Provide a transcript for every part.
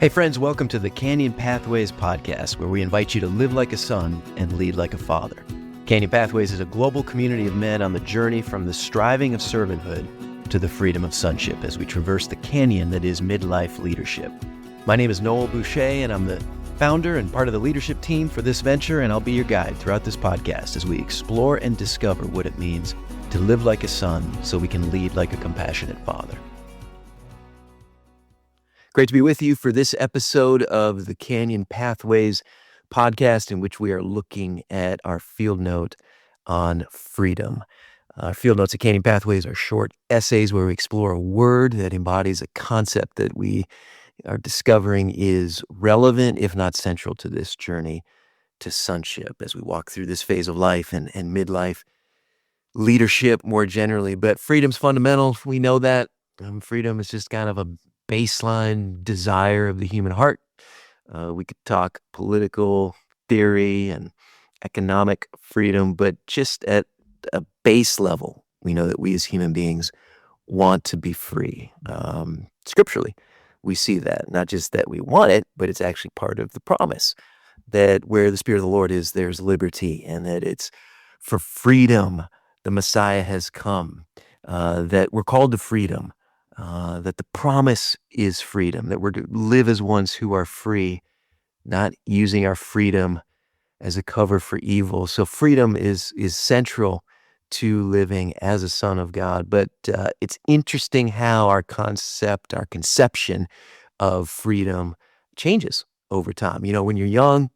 Hey friends, welcome to the Canyon Pathways podcast, where we invite you to live like a son and lead like a father. Canyon Pathways is a global community of men on the journey from the striving of servanthood to the freedom of sonship as we traverse the canyon that is midlife leadership. My name is Noel Bouché, and I'm the founder and part of the leadership team for this venture, and I'll be your guide throughout this podcast as we explore and discover what it means to live like a son so we can lead like a compassionate father. Great to be with you for this episode of the Canyon Pathways podcast, in which we are looking at our field note on freedom. Our field notes at Canyon Pathways are short essays where we explore a word that embodies a concept that we are discovering is relevant, if not central, to this journey to sonship as we walk through this phase of life and midlife leadership more generally. But freedom's fundamental. We know that. Freedom is just kind of a baseline desire of the human heart. We could talk political theory and economic freedom, but just at a base level, we know that we as human beings want to be free. Scripturally, we see that, not just that we want it, but it's actually part of the promise that where the Spirit of the Lord is, there's liberty, and that it's for freedom the Messiah has come, that we're called to freedom. That the promise is freedom, that we're to live as ones who are free, not using our freedom as a cover for evil. So freedom is central to living as a son of God. But it's interesting how our conception of freedom changes over time. You know, when you're young,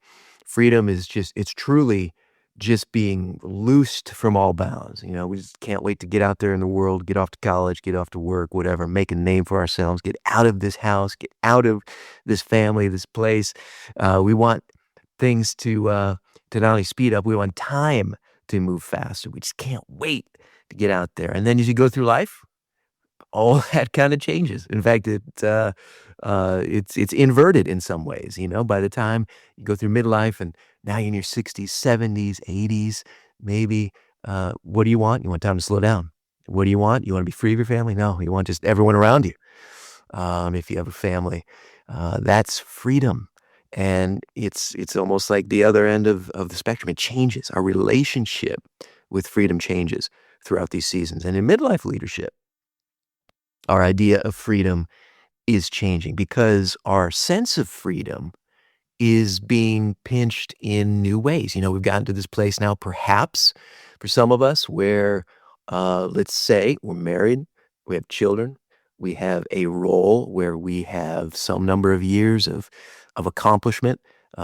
freedom is it's truly just being loosed from all bounds. You know, we just can't wait to get out there in the world, get off to college, get off to work, whatever, make a name for ourselves, get out of this house, get out of this family, this place. We want things to not only speed up, we want time to move faster. We just can't wait to get out there. And then as you go through life, all that kind of changes. In fact, it's inverted in some ways. You know, by the time you go through midlife and now you're in your 60s, 70s, 80s, maybe, what do you want? You want time to slow down. What do you want? You want to be free of your family? No, you want just everyone around you. If you have a family, that's freedom. And it's almost like the other end of the spectrum. It changes. Our relationship with freedom changes throughout these seasons. And in midlife leadership, our idea of freedom is changing because our sense of freedom is being pinched in new ways. You know, we've gotten to this place now, perhaps for some of us, where let's say we're married, we have children, we have a role where we have some number of years of accomplishment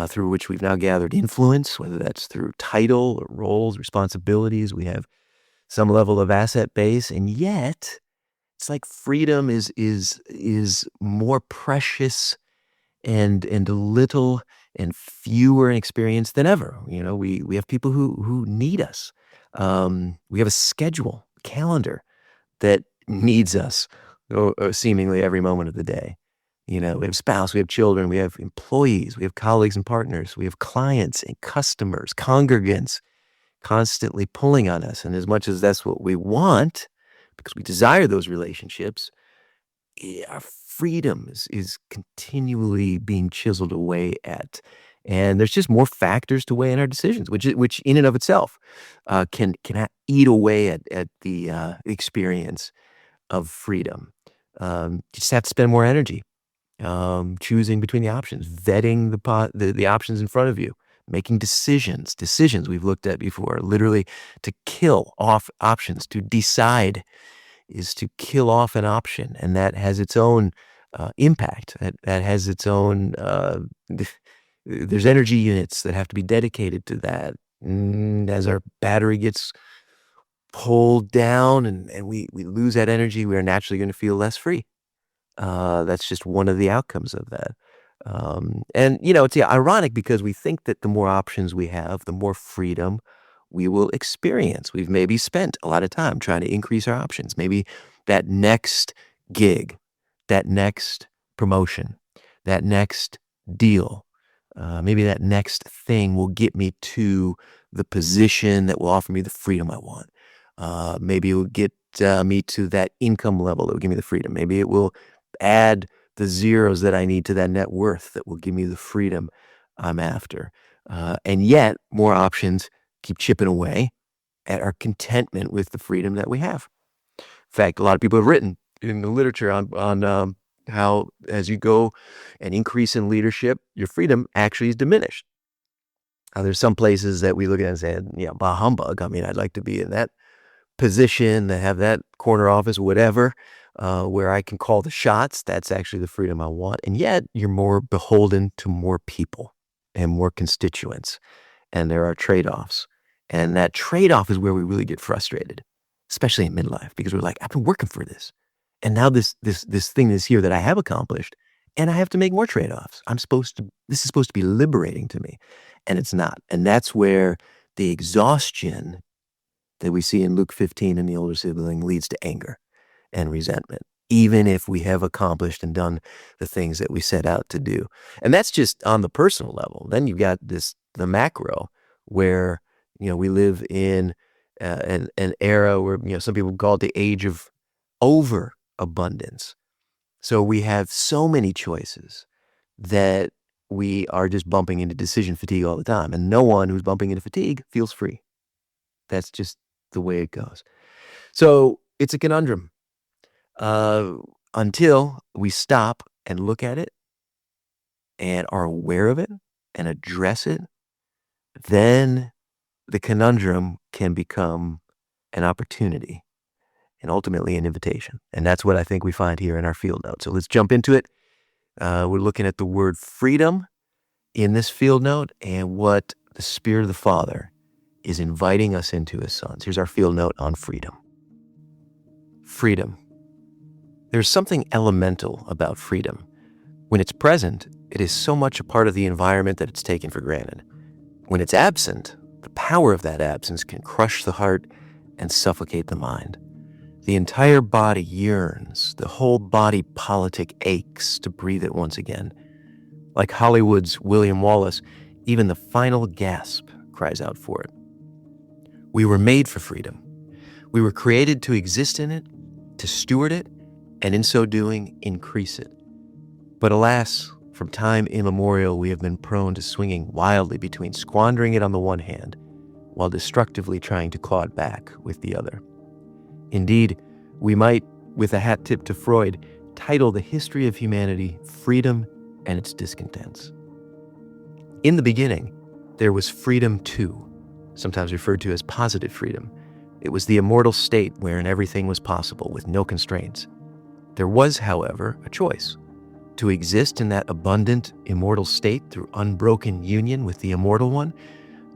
through which we've now gathered influence, whether that's through title or roles, responsibilities. We have some level of asset base, and yet it's like freedom is more precious and little and fewer in experience than ever. You know, we have people who need us. We have a schedule, calendar that needs us seemingly every moment of the day. You know, we have spouse, we have children, we have employees, we have colleagues and partners, we have clients and customers, congregants constantly pulling on us. And as much as that's what we want, because we desire those relationships, our freedom is continually being chiseled away at. And there's just more factors to weigh in our decisions, which in and of itself can eat away at the experience of freedom. You just have to spend more energy choosing between the options, vetting the options in front of you, making decisions we've looked at before, literally to kill off options. To decide is to kill off an option, and that has its own impact. That has its own, there's energy units that have to be dedicated to that. As our battery gets pulled down and we lose that energy, we are naturally going to feel less free. That's just one of the outcomes of that. And, you know, it's ironic because we think that the more options we have, the more freedom we will experience. We've maybe spent a lot of time trying to increase our options. Maybe that next gig, that next promotion, that next deal, maybe that next thing will get me to the position that will offer me the freedom I want. Maybe it will get me to that income level that will give me the freedom. Maybe it will add the the zeros that I need to that net worth that will give me the freedom I'm after. And yet, more options keep chipping away at our contentment with the freedom that we have. In fact, a lot of people have written in the literature on how as you go and increase in leadership, your freedom actually is diminished. There's some places that we look at and say, yeah, bah humbug. I mean, I'd like to be in that position, to have that corner office, whatever, where I can call the shots. That's actually the freedom I want. And yet you're more beholden to more people and more constituents. And there are trade-offs. And that trade-off is where we really get frustrated, especially in midlife, because we're like, I've been working for this. And now this thing is here that I have accomplished, and I have to make more trade-offs. This is supposed to be liberating to me, and it's not. And that's where the exhaustion that we see in Luke 15 in the older sibling leads to anger and resentment, even if we have accomplished and done the things that we set out to do. And that's just on the personal level. Then you've got the macro, where, we live in an era where, some people call it the age of overabundance. So we have so many choices that we are just bumping into decision fatigue all the time. And no one who's bumping into fatigue feels free. That's just the way it goes. So it's a conundrum until we stop and look at it and are aware of it and address it. Then the conundrum can become an opportunity and ultimately an invitation. And that's what I think we find here in our field note. So let's jump into it. We're looking at the word freedom in this field note and what the Spirit of the Father is inviting us into as sons. Here's our field note on freedom. Freedom. There's something elemental about freedom. When it's present, it is so much a part of the environment that it's taken for granted. When it's absent, the power of that absence can crush the heart and suffocate the mind. The entire body yearns, the whole body politic aches to breathe it once again. Like Hollywood's William Wallace, even the final gasp cries out for it. We were made for freedom. We were created to exist in it, to steward it, and in so doing, increase it. But alas, from time immemorial, we have been prone to swinging wildly between squandering it on the one hand, while destructively trying to claw it back with the other. Indeed, we might, with a hat tip to Freud, title the history of humanity Freedom and Its Discontents. In the beginning, there was freedom too, sometimes referred to as positive freedom. It was the immortal state wherein everything was possible with no constraints. There was, however, a choice: to exist in that abundant, immortal state through unbroken union with the immortal one,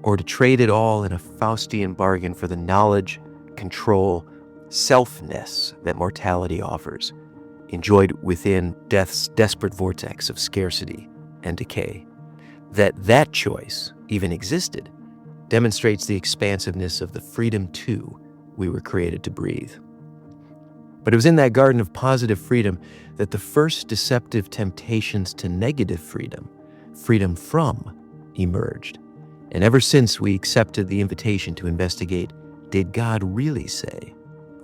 or to trade it all in a Faustian bargain for the knowledge, control, selfness that mortality offers, enjoyed within death's desperate vortex of scarcity and decay. That choice even existed demonstrates the expansiveness of the freedom too we were created to breathe. But it was in that garden of positive freedom that the first deceptive temptations to negative freedom, freedom from, emerged. And ever since we accepted the invitation to investigate, did God really say?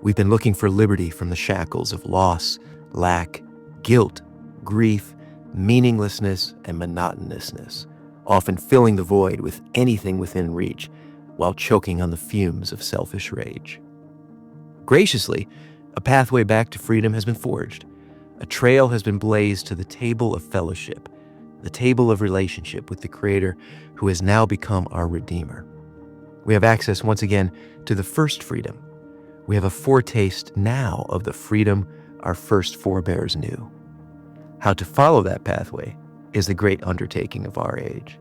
We've been looking for liberty from the shackles of loss, lack, guilt, grief, meaninglessness, and monotonousness, often filling the void with anything within reach, while choking on the fumes of selfish rage. Graciously, a pathway back to freedom has been forged. A trail has been blazed to the table of fellowship, the table of relationship with the Creator who has now become our Redeemer. We have access once again to the first freedom. We have a foretaste now of the freedom our first forebears knew. How to follow that pathway is the great undertaking of our age.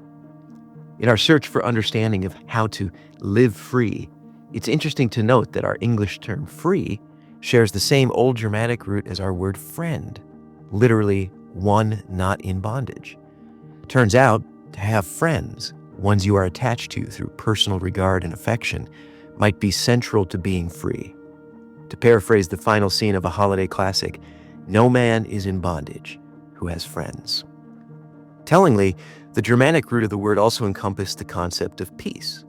In our search for understanding of how to live free, it's interesting to note that our English term free shares the same old Germanic root as our word friend, literally one not in bondage. Turns out, to have friends, ones you are attached to through personal regard and affection, might be central to being free. To paraphrase the final scene of a holiday classic, no man is in bondage who has friends. Tellingly, the Germanic root of the word also encompassed the concept of peace.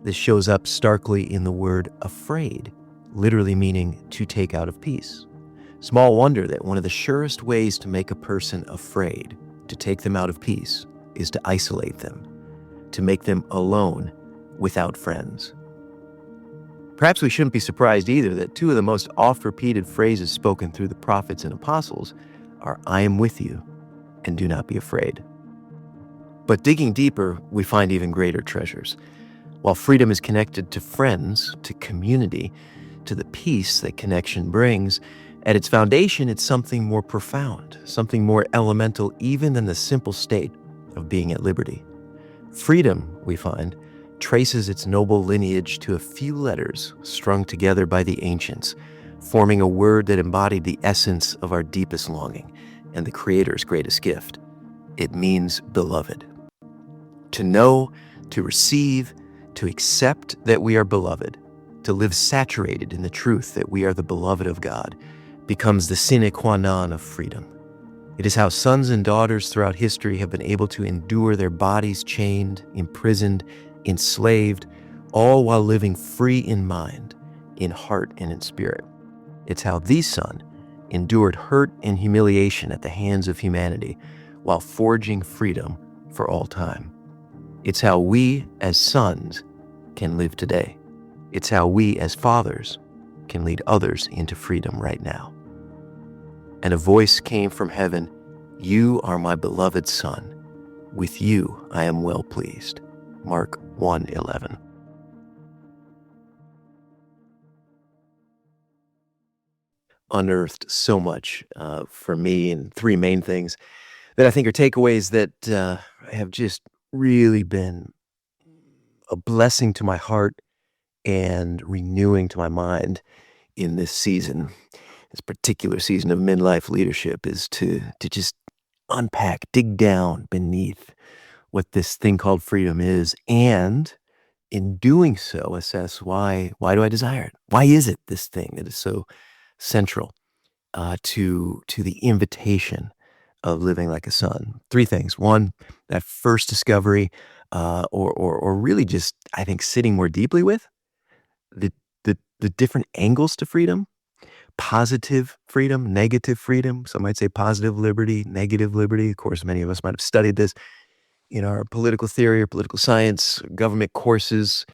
This shows up starkly in the word afraid, literally meaning to take out of peace. Small wonder that one of the surest ways to make a person afraid, to take them out of peace, is to isolate them, to make them alone without friends. Perhaps we shouldn't be surprised either that two of the most oft-repeated phrases spoken through the prophets and apostles are, "I am with you, and do not be afraid." But digging deeper, we find even greater treasures. While freedom is connected to friends, to community, to the peace that connection brings, at its foundation, it's something more profound, something more elemental even than the simple state of being at liberty. Freedom, we find, traces its noble lineage to a few letters strung together by the ancients, forming a word that embodied the essence of our deepest longing and the Creator's greatest gift. It means beloved. To know, to receive, to accept that we are beloved, to live saturated in the truth that we are the beloved of God, becomes the sine qua non of freedom. It is how sons and daughters throughout history have been able to endure their bodies chained, imprisoned, enslaved, all while living free in mind, in heart, and in spirit. It's how the Son endured hurt and humiliation at the hands of humanity while forging freedom for all time. It's how we, as sons, can live today. It's how we, as fathers, can lead others into freedom right now. And a voice came from heaven, "You are my beloved Son. With you I am well pleased." Mark 1:11. Unearthed so much for me, and three main things that I think are takeaways that have just really been a blessing to my heart and renewing to my mind in this season. This particular season of midlife leadership is to just unpack, dig down beneath what this thing called freedom is, and in doing so, assess why do I desire it? Why is it this thing that is so central to the invitation of living like a son? Three things. One, that first discovery, or really just, I think, sitting more deeply with the the different angles to freedom: positive freedom, negative freedom. Some might say positive liberty, negative liberty. Of course, many of us might have studied this in our political theory or political science, government courses,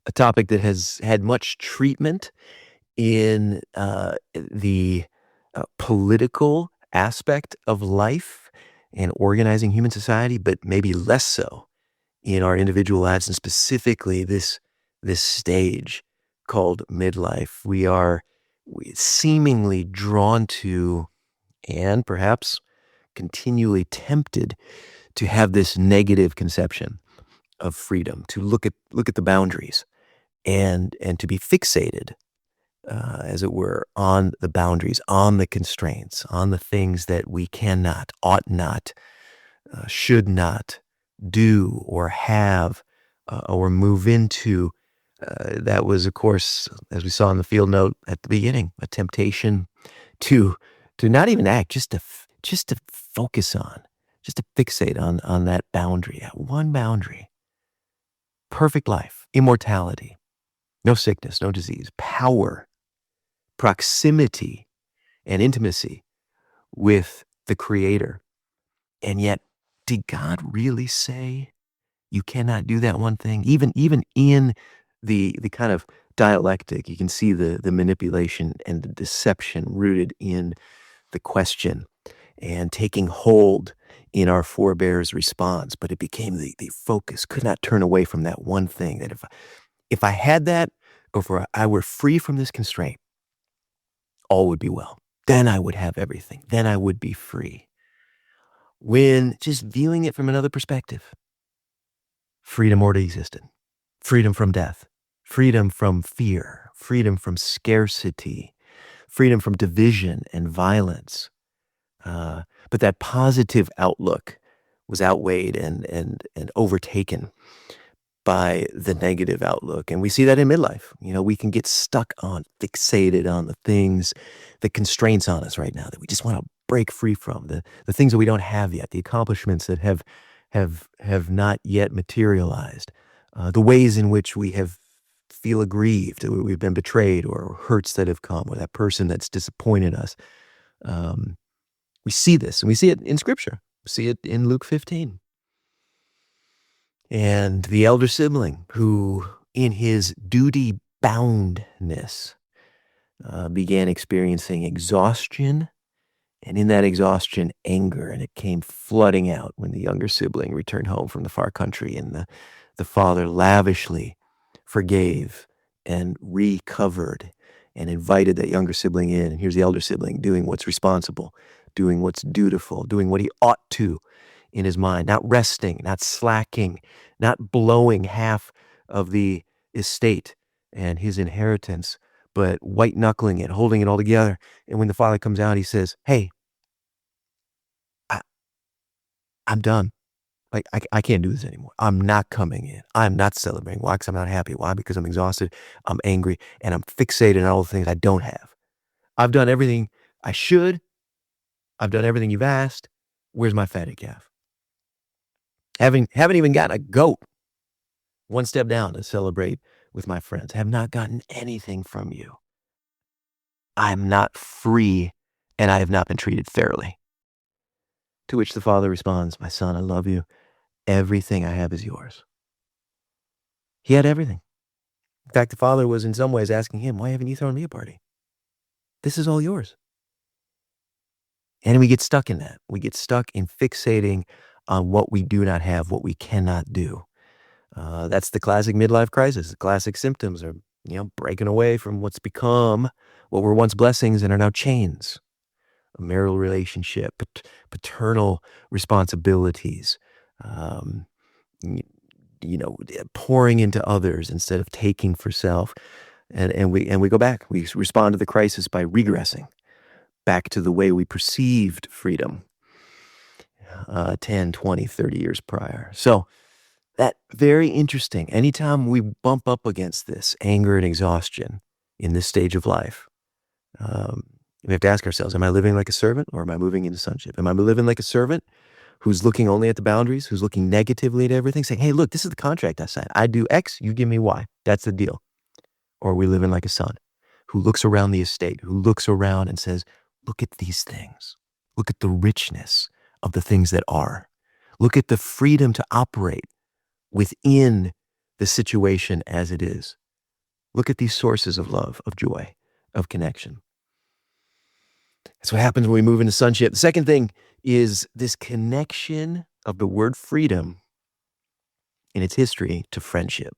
a topic that has had much treatment in the political aspect of life and organizing human society, but maybe less so in our individual lives, and specifically this stage called midlife. We seemingly drawn to, and perhaps continually tempted to have this negative conception of freedom, to look at the boundaries and to be fixated, as it were, on the boundaries, on the constraints, on the things that we cannot, ought not, should not do or have, or move into. That was, of course, as we saw in the field note at the beginning, a temptation to not even act, just to focus on, just to fixate on that boundary, that one boundary. Perfect life, immortality, no sickness, no disease, power, proximity, and intimacy with the Creator. And yet, did God really say you cannot do that one thing? Even in the kind of dialectic, you can see the manipulation and the deception rooted in the question and taking hold in our forebear's response. But it became the focus, could not turn away from that one thing, that if I had that, or if I were free from this constraint, all would be well. Then I would have everything. Then I would be free. When just viewing it from another perspective, freedom already existed. Freedom from death, freedom from fear, freedom from scarcity, freedom from division and violence. But that positive outlook was outweighed and overtaken by the negative outlook. And we see that in midlife. We can get stuck on, fixated on the things, the constraints on us right now that we just want to break free from, the things that we don't have yet, the accomplishments that have not yet materialized, the ways in which we have feel aggrieved, we've been betrayed, or hurts that have come, or that person that's disappointed us. Um, we see this, and we see it in Scripture. We see it in Luke 15. And the elder sibling who, in his duty boundness, began experiencing exhaustion, and in that exhaustion, anger, and it came flooding out when the younger sibling returned home from the far country, and the father lavishly forgave and recovered and invited that younger sibling in. And here's the elder sibling doing what's responsible, doing what's dutiful, doing what he ought to in his mind, not resting, not slacking, not blowing half of the estate and his inheritance, but white knuckling it, holding it all together. And when the father comes out, he says, "Hey, I, I'm done. Like, I can't do this anymore. I'm not coming in. I'm not celebrating. Why? Because I'm not happy. Why? Because I'm exhausted. I'm angry, and I'm fixated on all the things I don't have. I've done everything I should. I've done everything you've asked. Where's my fatted calf? Haven't even gotten a goat one step down to celebrate with my friends. Have not gotten anything from you. I'm not free, and I have not been treated fairly." To which the father responds, "My son, I love you. Everything I have is yours." He had everything. In fact, the father was in some ways asking him, "Why haven't you thrown me a party? This is all yours." And we get stuck in that. We get stuck in fixating on what we do not have, what we cannot do. That's the classic midlife crisis. The classic symptoms are, breaking away from what's become what were once blessings and are now chains. A marital relationship, paternal responsibilities, um, y- pouring into others instead of taking for self. And we go back. We respond to the crisis by regressing back to the way we perceived freedom 10, 20, 30 years prior. So that very interesting. Anytime we bump up against this anger and exhaustion in this stage of life, um, we have to ask ourselves, am I living like a servant or am I moving into sonship? Am I living like a servant who's looking only at the boundaries, who's looking negatively at everything, saying, hey, look, this is the contract I signed. I do X, you give me Y. That's the deal. Or are we living like a son who looks around the estate, who looks around and says, look at these things. Look at the richness of the things that are. Look at the freedom to operate within the situation as it is. Look at these sources of love, of joy, of connection. That's what happens when we move into sonship. The second thing is this connection of the word freedom in its history to friendship.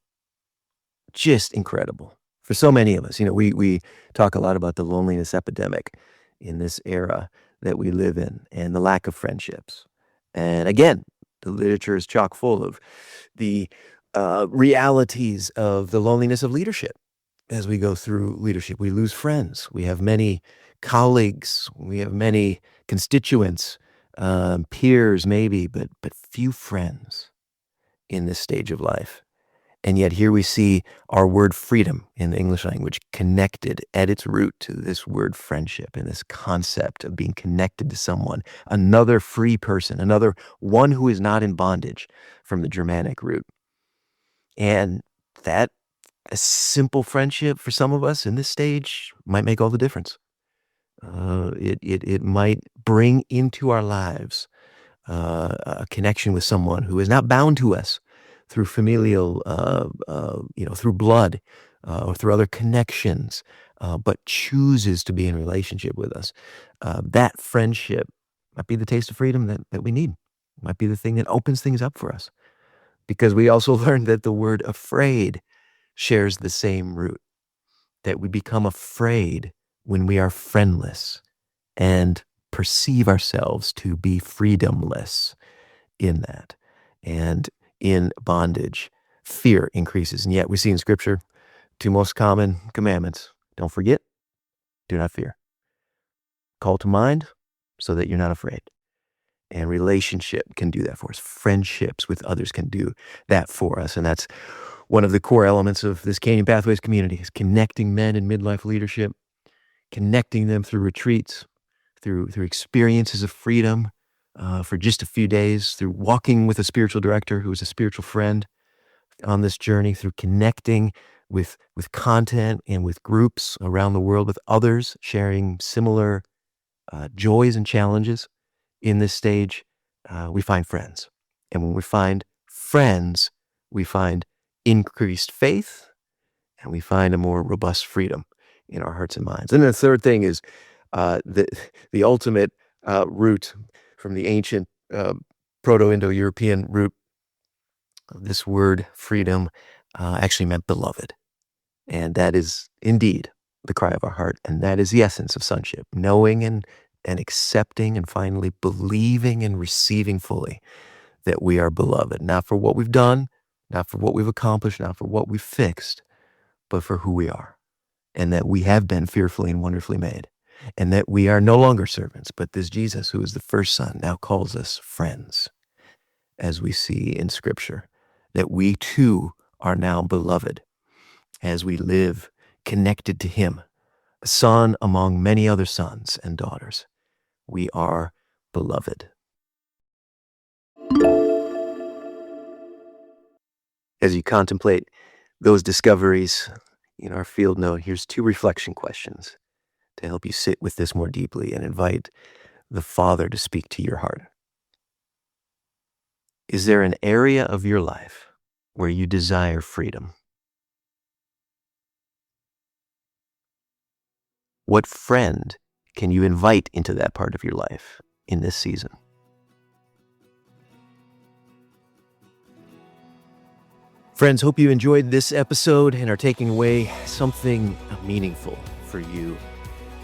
Just incredible. For so many of us, we talk a lot about the loneliness epidemic in this era that we live in and the lack of friendships. And again, the literature is chock full of the realities of the loneliness of leadership. As we go through leadership, we lose friends. We have many colleagues. We have many constituents, peers maybe, but few friends in this stage of life. And yet here we see our word freedom in the English language connected at its root to this word friendship and this concept of being connected to someone, another free person, another one who is not in bondage from the Germanic root. And that a simple friendship for some of us in this stage might make all the difference. It might bring into our lives a connection with someone who is not bound to us through familial, through blood or through other connections, but chooses to be in relationship with us. That friendship might be the taste of freedom that we need. Might be the thing that opens things up for us. Because we also learned that the word afraid shares the same root, that we become afraid when we are friendless and perceive ourselves to be freedomless in that. And in bondage, fear increases. And yet we see in Scripture two most common commandments. Don't forget, do not fear. Call to mind so that you're not afraid. And relationship can do that for us. Friendships with others can do that for us. And that's one of the core elements of this Canyon Pathways community is connecting men in midlife leadership, connecting them through retreats, through experiences of freedom for just a few days, through walking with a spiritual director who is a spiritual friend on this journey, through connecting with content and with groups around the world with others sharing similar joys and challenges in this stage, we find friends. And when we find friends, we find increased faith and we find a more robust freedom in our hearts and minds. And the third thing is the ultimate root from the ancient Proto-Indo-European root of this word freedom actually meant beloved. And that is indeed the cry of our heart. And that is the essence of sonship, knowing and accepting and finally believing and receiving fully that we are beloved, not for what we've done, not for what we've accomplished, not for what we've fixed, but for who we are, and that we have been fearfully and wonderfully made, and that we are no longer servants, but this Jesus, who is the first Son, now calls us friends, as we see in Scripture, that we too are now beloved as we live connected to Him, a son among many other sons and daughters. We are beloved. As you contemplate those discoveries in our field note, here's 2 reflection questions to help you sit with this more deeply and invite the Father to speak to your heart. Is there an area of your life where you desire freedom? What friend can you invite into that part of your life in this season? Friends, hope you enjoyed this episode and are taking away something meaningful for you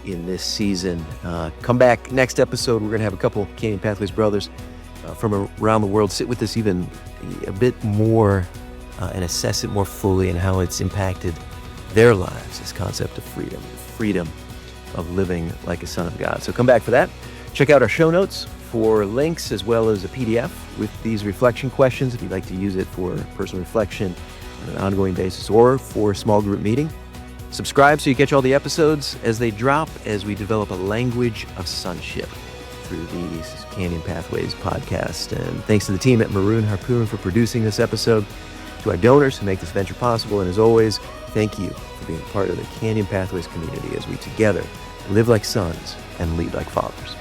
in this season. Come back next episode. We're going to have a couple Canyon Pathways brothers from around the world sit with us even a bit more and assess it more fully and how it's impacted their lives, this concept of freedom of living like a son of God. So come back for that. Check out our show notes for links as well as a PDF with these reflection questions if you'd like to use it for personal reflection on an ongoing basis or for a small group meeting. Subscribe so you catch all the episodes as they drop, as we develop a language of sonship through the Canyon Pathways podcast. And thanks to the team at Maroon Harpoon for producing this episode, to our donors who make this venture possible, and as always, thank you for being part of the Canyon Pathways community as we together live like sons and lead like fathers.